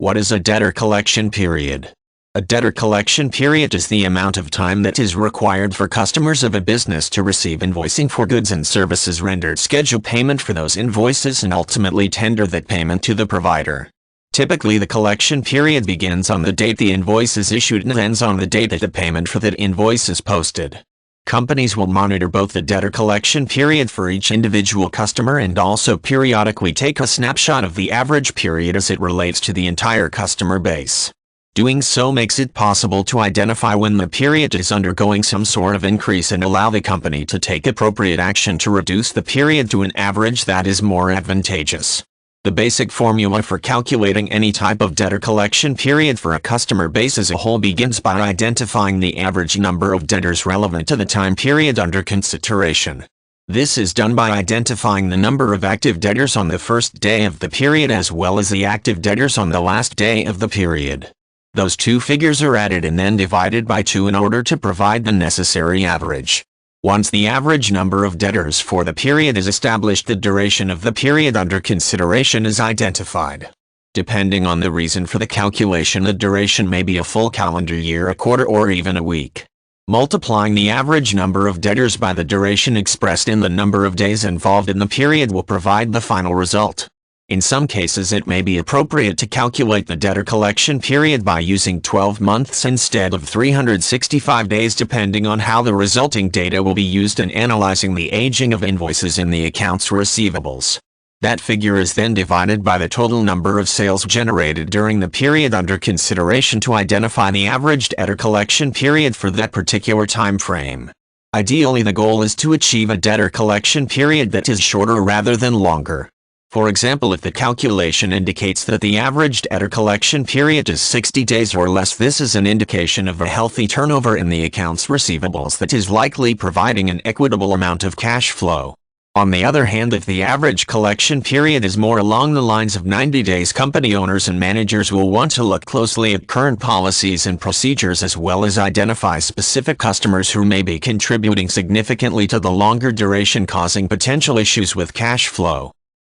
What is a debtor collection period? A debtor collection period is the amount of time that is required for customers of a business to receive invoicing for goods and services rendered, schedule payment for those invoices, and ultimately tender that payment to the provider. Typically, the collection period begins on the date the invoice is issued and ends on the date that the payment for that invoice is posted. Companies will monitor both the debtor collection period for each individual customer and also periodically take a snapshot of the average period as it relates to the entire customer base. Doing so makes it possible to identify when the period is undergoing some sort of increase and allow the company to take appropriate action to reduce the period to an average that is more advantageous. The basic formula for calculating any type of debtor collection period for a customer base as a whole begins by identifying the average number of debtors relevant to the time period under consideration. This is done by identifying the number of active debtors on the first day of the period as well as the active debtors on the last day of the period. Those two figures are added and then divided by 2 in order to provide the necessary average. Once the average number of debtors for the period is established, the duration of the period under consideration is identified. Depending on the reason for the calculation, the duration may be a full calendar year, a quarter, or even a week. Multiplying the average number of debtors by the duration expressed in the number of days involved in the period will provide the final result. In some cases, it may be appropriate to calculate the debtor collection period by using 12 months instead of 365 days, depending on how the resulting data will be used in analyzing the aging of invoices in the accounts receivables. That figure is then divided by the total number of sales generated during the period under consideration to identify the average debtor collection period for that particular time frame. Ideally, the goal is to achieve a debtor collection period that is shorter rather than longer. For example, if the calculation indicates that the average debtor collection period is 60 days or less, this is an indication of a healthy turnover in the accounts receivables that is likely providing an equitable amount of cash flow. On the other hand, if the average collection period is more along the lines of 90 days, company owners and managers will want to look closely at current policies and procedures as well as identify specific customers who may be contributing significantly to the longer duration, causing potential issues with cash flow.